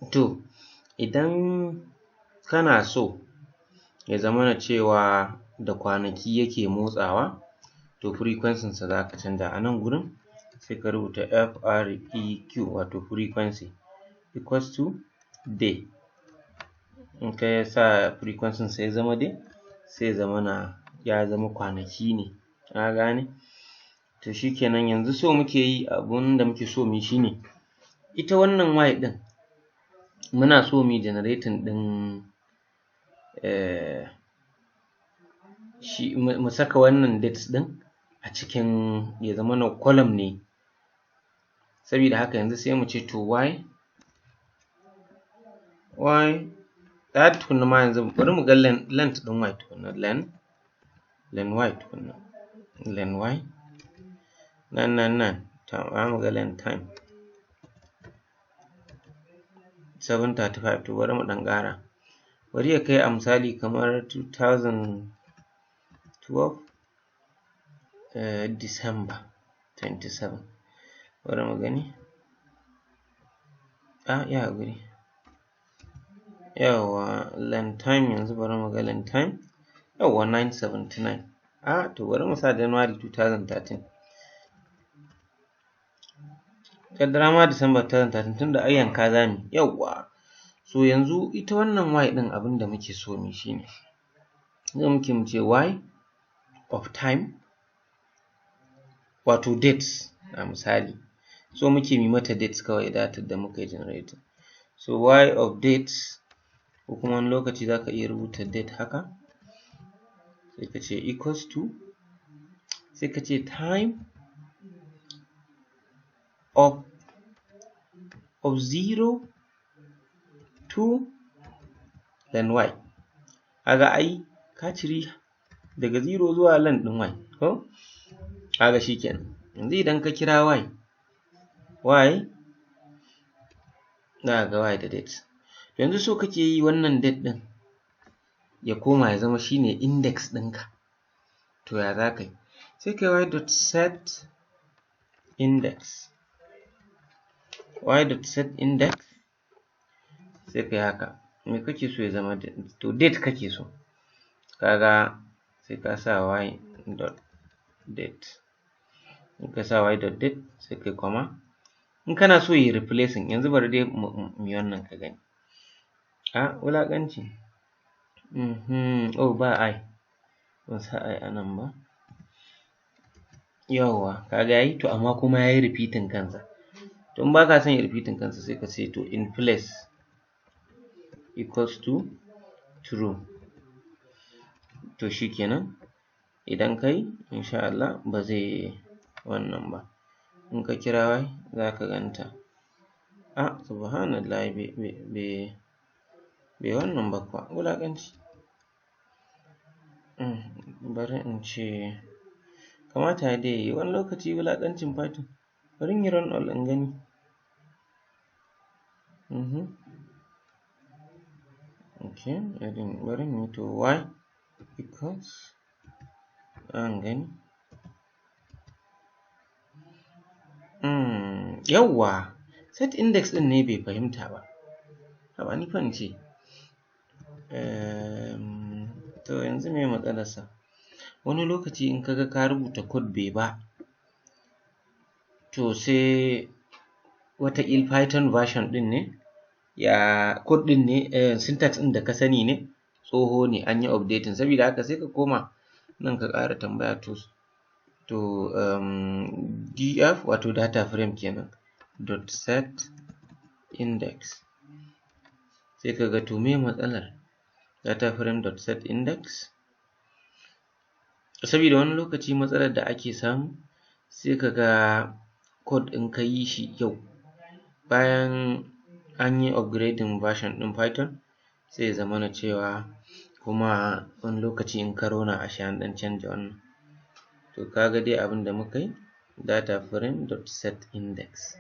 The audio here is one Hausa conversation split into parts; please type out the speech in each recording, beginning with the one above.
To idan kana so ya zamana cewa da kwanaki yake motsawa, to frequency sa za ka canja. A nan gurin sai ka rubuta FREQ wato frequency equals to day. In ka sa frequency sa ya zama day, sai ya zamana ya zama kwanaki ne, ka gane? To shikenan, yanzu so muke yi, abun da muke so mu yi shine ita wannan Y ɗin muna so mu yi generating ɗin mu saka wannan dates ɗin a cikin, ya zamana column ne. Sabida haka yanzu sai mu ce to Y tukunna ma yanzu bari mu ga length ɗin Y tukunna, len Y tukunna, len Y 999, za mu ga len time 735. to bari mu ɗan ƙara, bari ya kai a misali kamar 2012 December 27. Bari mu gani, yi haƙuri, yawwa len time yanzu bari mu ga len time, yawwa 979. to bari mu sa January 2013, ƙaddara ma December 2013 tunda ai yanka za mu yi, yawwa. So yanzu ita wannan Y ɗin abin da muke so mu yi shine, so muke mu ce Y of time wato dates a misali, so muke mu yi mata dates kawai datar da muka yi generating. So Y of dates, ko kuma wani lokaci za ka iya rubuta date haka, sai ka ce equals to, sai ka ce time of 0 to len Y. Kaga ai ka ciri daga 0 zuwa len ɗin Y, ko? Kaga shikenan. Yanzu idan ka kira Y za ka ga Y da date. Yanzu so kake yi wannan date ɗin ya koma ya zama shine index ɗinka. To ya za ka yi? Sai ka yi y.set index. Y.set index, sai ka yi haka. Me kake so ya zama? To date kake so. Kaga sai ka sa y.date. In ka sa y.date sai ka yi comma. In kana so yi replacing, yanzu bari dai mu yi wannan ka gani. Wulaƙanci. Ba I. Ban sa I a nan ba. Yawwa, kaga yayi? To amma kuma yayi repeating kansa. To in ba ka son ya repeating kansa sai ka ce to in place equals to true. To shikenan. Idan ka yi, insha Allah ba zai wannan ba. In ka kira Y za ka ganta. Subhanallah, bai wannan ba kuwa, wulaƙanci. Bari in ce, kamata dai yayi wani lokaci wulaƙancin Python. Bari in yi run all in gani. Okay, bari in yi to Y equals, an gani. Yawwa, set index ɗin ne bai fahimta ba. Haba ni fa in ce. To yanzu me matsalarsa? Wani lokaci in ka ga ka rubuta code bai ba, to sai wataƙil Python version ɗin ne, code ɗin ne, syntax ɗin da ka sani ne, tsoho ne, an yi updating. Sabida haka sai ka koma nan ka ƙara tambaya to df wato data frame kenan dot set index. Sai ka ga to me matsalar data frame dot set index. Sabida wani lokaci matsalar da ake samu, sai ka ga code in ka yi shi yau, bayan an yi upgrading version ɗin Python, sai ya zamana cewa kuma wani lokaci in ka rona ashe an ɗan canja wannan. To ka ga dai abin da muka yi, data frame dot set index.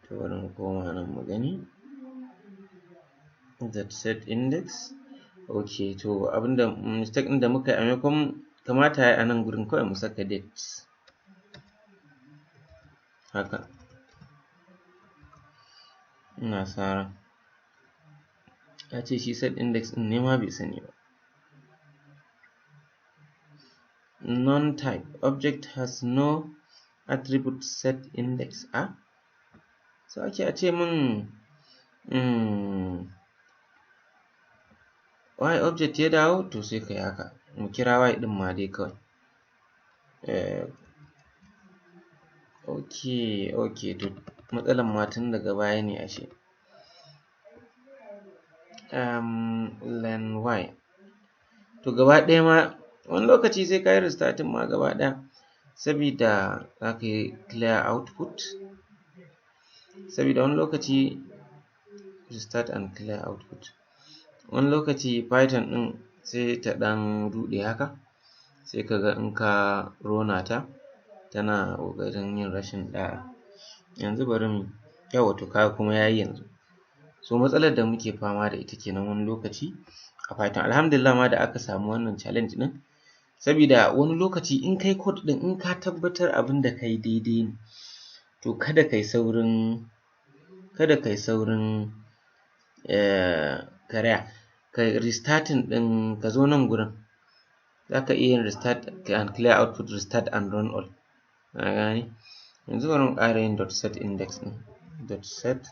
To bari mu koma nan mu gani. Dot set index. Okay, to abinda mistake ɗin da muka yi, a maimakon kamata yayi a nan gurin kawai mu saka date. Haka. ina sa ran ya ce shi set index ɗin ne ma bai sani ba. Non-type object has no attribute set index. So ake a ce min y object ya dawo, to sai kai haka mu kira y ɗin ma dai kawai. Okay, to matsalan ma tun daga baya ne ashe. Len y, to gaba ɗaya ma wani lokaci sai ka yi restarting ma gaba ɗaya, sabida za ka yi clear output, sabida wani lokaci restart and clear output, wani lokaci python ɗin sai ta ɗan ruɗe haka, sai ka ga in ka rona ta tana ƙoƙarin yin rashin ɗa'a. Yanzu bari mu yawwa, to kaga kuma ya yi yanzu. So matsalar da muke fama da ita kenan wani lokaci a Python. Alhamdulillah ma da aka samu wannan challenge ɗin, sabida wani lokaci in kai code ɗin in ka tabbatar abin da kai daidai ne, to kada kai saurin karaya. Kai restarting ɗin, ka zo nan gurin za ka iya yin restart and clear output, restart and run all. Ka gane? Yanzu bari mu ƙara yin dot set index ɗin, dot set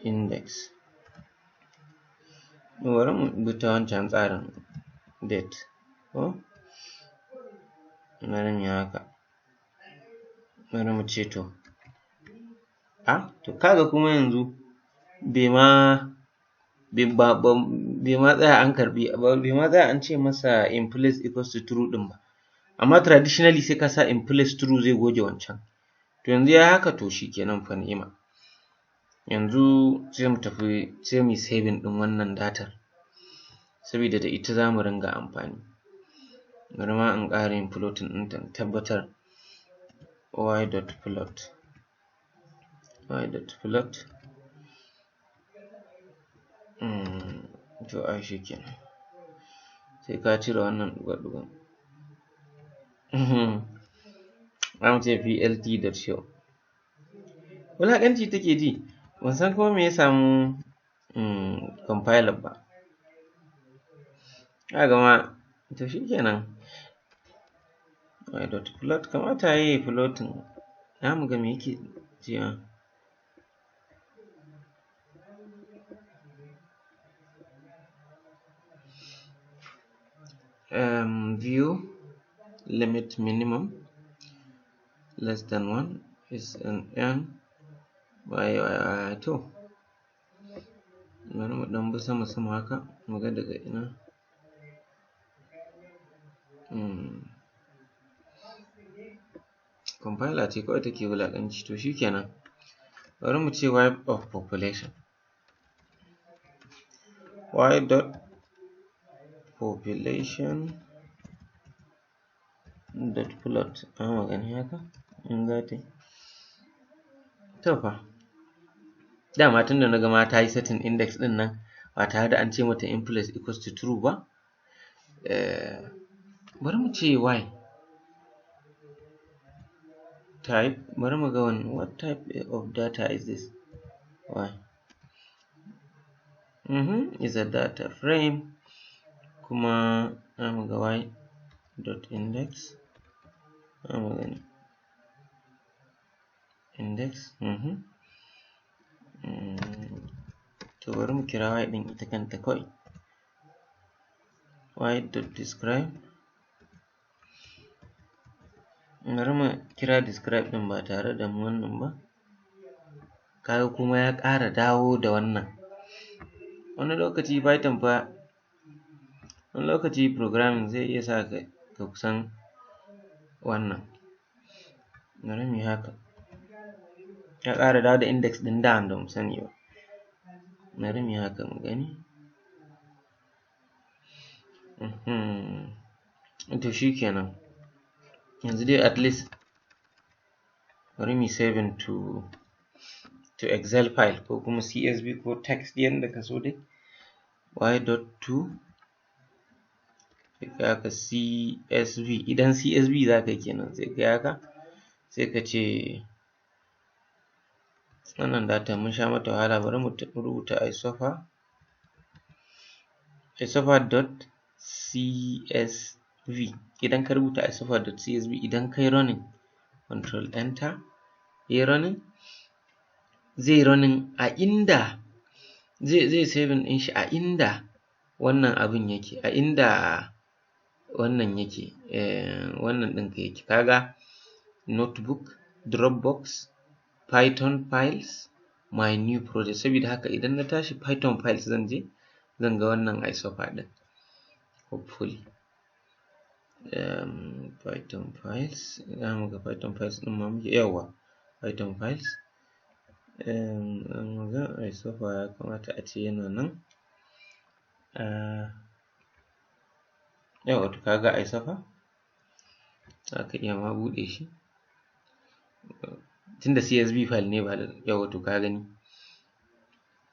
index. Bari mu bi ta wancan tsarin date ko bari mu yi haka, bari mu ce to to kaga kuma yanzu bai ma tsaya an karɓi, bai ma tsaya an ce masa in place equals to true ɗin ba, amma traditionally sai ka sa in place true zai goge wancan. To yanzu ya haka, to shikenan fa ni'ima. Yanzu sai mu tafi, sai mu yi saving ɗin wannan datar, sabida da ita za mu ringa amfani. Bari ma in ƙara yin plotting ɗinta in tabbatar. y.plot to ai shikenan, sai ka cire wannan ɗigo-ɗigon. Za mu ce plt.show. Wulaƙanci take ji, ban san kuma me ya samu compiler ba. Kaga ma to shikenan, y.plot kamata ya yi plotting, za mu ga me yake cewa. View limit minimum less than 1 is an n to bari mu ɗan bi sama haka mu ga daga ina. Compiler ce kawai take wulaƙanci, to shikenan bari mu ce y of population, y.population.plot. Mu gani haka in za ta yi. To fa dama tunda na ga ma ta yi setting index ɗin nan ba tare da an ce mata in place equals to true ba, bari mu ce y type, bari mu ga what type of data is this. Y is a data frame, kuma za mu ga y dot index, za mu gani index. To bari mu kira y ɗin ita kanta kawai, y dot describe. Bari mu kira describe ɗin ba tare da wannan ba, kaga kuma ya ƙara dawo da wannan. Wani lokaci Python fa, wani lokaci programming zai iya sa ka kusan wannan. Bari mu yi haka, ya ƙara dawo da index ɗin da ba mu sani ba. Bari mu yi haka mu gani. To shikenan, yanzu dai at least bari mu yi saving to Excel file ko kuma CSV ko text yanda ka so dai. y.to sai ka haka CSV, idan CSV za ka yi kenan sai ka haka, sai ka ce wannan data mun sha mata wahala, bari mu rubuta isopher.csv. idan ka rubuta isopher.csv, idan kai running control enter yayi running, zai running a inda zai saving din shi a inda wannan abin yake, a inda wannan yake, wannan ɗinka yake. Kaga notebook, dropbox, python files, my new project. Saboda haka idan na tashi python files zan ga wannan isopher ɗin, hopefully. Python files, za mu ga python files ɗin ma muke, yawwa python files. Mu ga isopher ya kamata a ce yana nan. Yawwa, to kaga isopher, za ka iya ma buɗe shi tunda CSV file ne, ba yawwa, to ka gani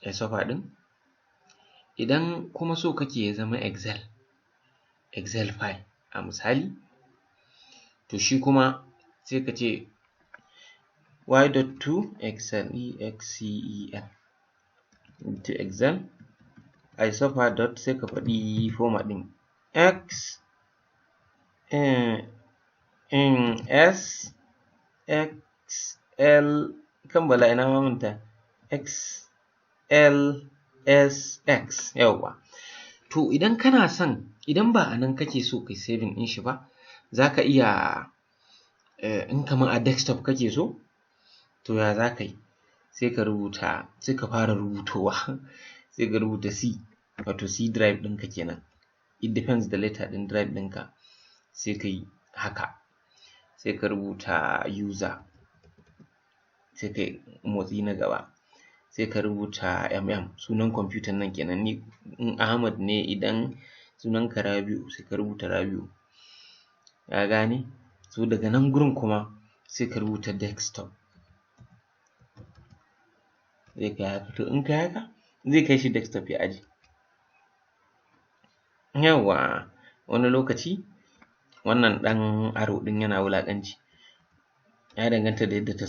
isopher ɗin. Idan kuma so kake ya zama Excel file a misali, to shi kuma sai ka ce y.to excel to excel isopher dot, sai ka faɗi format ɗin XL kan bala ina ma manta XLSX, yawwa. To idan kana son, idan ba a nan kake so kai saving ɗin shi ba, za ka iya in kamar a desktop kake so, to ya za ka yi, sai ka fara rubutowa sai ka rubuta C, wato C drive ɗinka kenan. It depends da letter ɗin drive ɗinka. Sai ka yi haka, sai ka rubuta user, sai ka yi motsi na gaba, sai ka rubuta sunan kwamfutar nan kenan. Ni in Ahmad ne, idan sunanka Rabi'u, sai ka rubuta Rabi'u, ka gane. So daga nan gurin kuma sai ka rubuta desktop, zai kai haka. To in kai haka zai kai shi desktop ya aje. Yawwa, wani lokaci wannan ɗan arrow ɗin yana wulaƙanci, ya danganta da yadda ta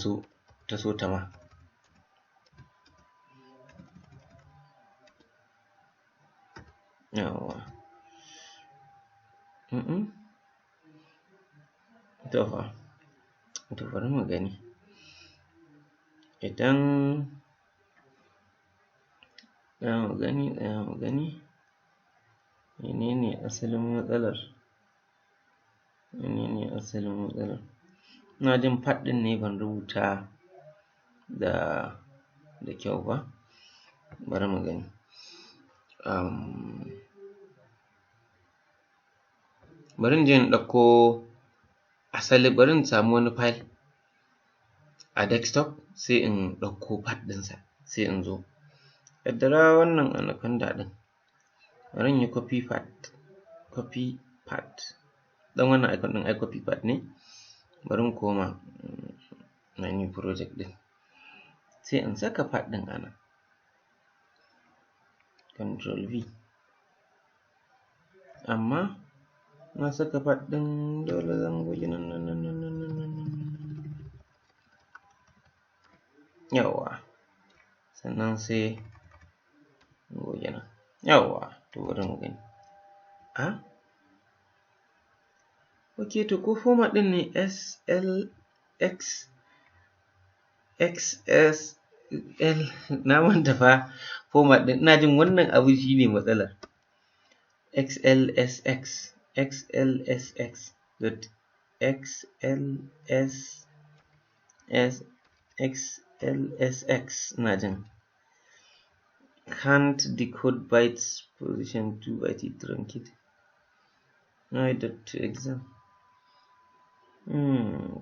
so ta ma. Yawwa, to fa, to bari mu gani. Idan za mu gani menene asalin matsalar. Ina jin part ɗin ne ban rubuta da kyau ba, bari mu gani. Bari in je in ɗauko bari in samu wani file a desktop, sai in ɗauko part ɗinsa, sai in zo. Ƙaddara wannan anaconda ɗin, bari in yi copy part. Dan wannan icon ɗin ai copy part ne. Bari in koma my new project ɗin, sai in saka part ɗin a nan, control V. Amma na saka part ɗin, dole zan goge nan. Yawwa, sannan sai goge nan. Yawwa, to bari mu gani. Okay, to ko format ɗin ne XSL, na manta fa format ɗin. Ina jin wannan abu shine matsalar. XLSX ina jin. Can't decode bytes position 2 byte truncate. To exam.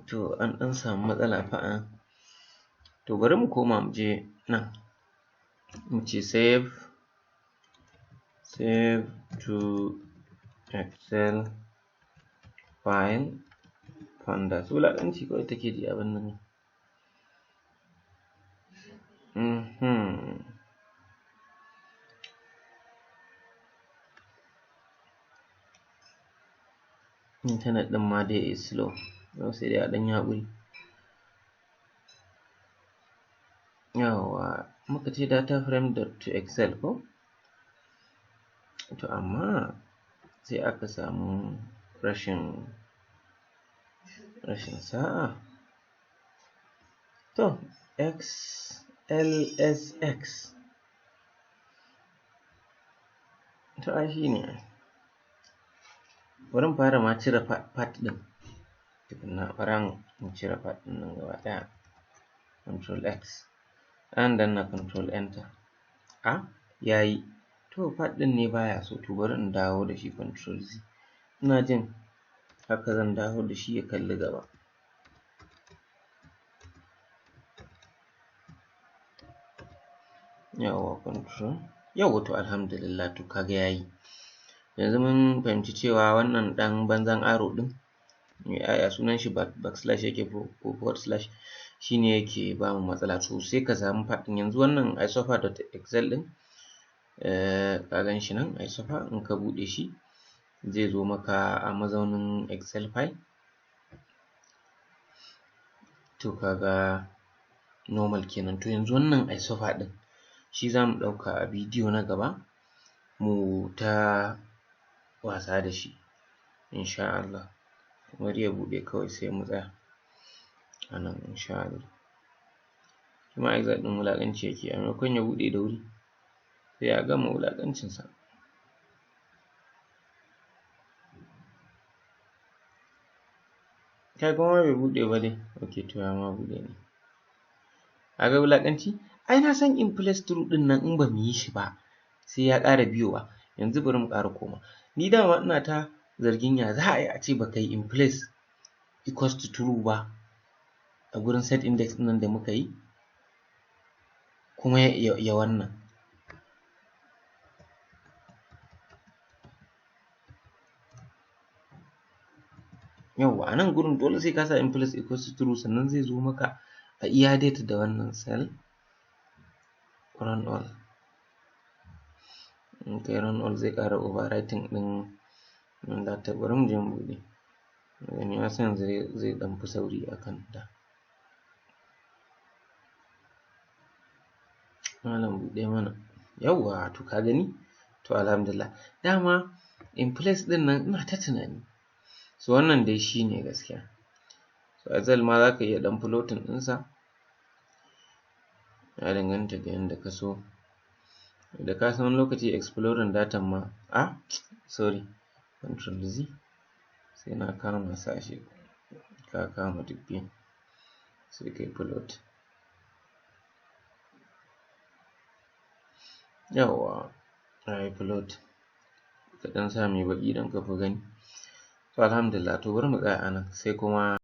To an ɗan samu matsala fa. To bari mu koma mu je nan, mu ce save to Excel file pandas. Wulaƙanci kawai take ji abin nan. Internet ɗin ma dai is slow, sai dai a ɗan yi haƙuri. yawwa muka ce data frame to excel ko, to amma sai aka samu rashin sa'a. To XLSX to ai shine ai, bari mu fara ma cire part ɗin tukunna, bara mu cire part ɗin nan gaba ɗaya, control X an danna control enter, yayi. To part ɗin ne baya so, to bari in dawo da shi control Z, ina jin haka zan dawo da shi ya kalli gaba. Yawwa control, yawwa to alhamdulillah, to kaga yayi. Yanzu mun fahimci cewa wannan ɗan banzan arrow ɗin, ya sunan shi, backslash yake ko forward slash, shine yake bamu matsala. To sai ka samu part ɗin, yanzu wannan isofa.excel ɗin, ka gan shi nan isofa, in ka buɗe shi zai zo maka a mazaunin excel file. To kaga normal kenan. To yanzu wannan isofa ɗin shi za mu ɗauka a bidiyo na gaba mu ta wasa da shi insha Allah. Bari ya buɗe kawai sai mu tsaya a nan insha Allah. Kuma excel ɗin wulaƙanci yake, a maimakon ya buɗe da wuri sai ya gama wulaƙancinsa. Kai kuma bai buɗe ba dai, okay to ya ma buɗe ne. Kaga wulaƙanci? Ai na san in place through ɗin nan in ba mu yi shi ba sai ya ƙara biyowa. Yanzu bari mu ƙara koma. Ni dama ina ta zargin ya za a yi a ce ba ka yi in place equals to true ba a gurin set index ɗin nan da muka yi, kuma ya wannan. Yawwa a nan gurin dole sai ka sa in place equals to true sannan zai zo maka a iya date da wannan cell run all. In kai run all zai ƙara overwriting ɗin data. Bari mu je mu buɗe. Ni na san zai ɗan fi sauri akan da. Malam buɗe mana. Yawwa to ka gani? To alhamdulillah. Dama in place ɗin nan ina ta tunani. So wannan dai shi ne gaskiya. So Excel ma za ka iya ɗan floating ɗinsa. Ya danganta da yanda ka so. Da ka san wani lokaci exploring datan ma, sorry, control Z, sai na kama sashe, ka kama duk biyun, sai kai float. Yawwa, yi float. Ka ɗan sa mai baƙi don ka fi gani. To alhamdulillah, to bari mu tsaya a nan sai kuma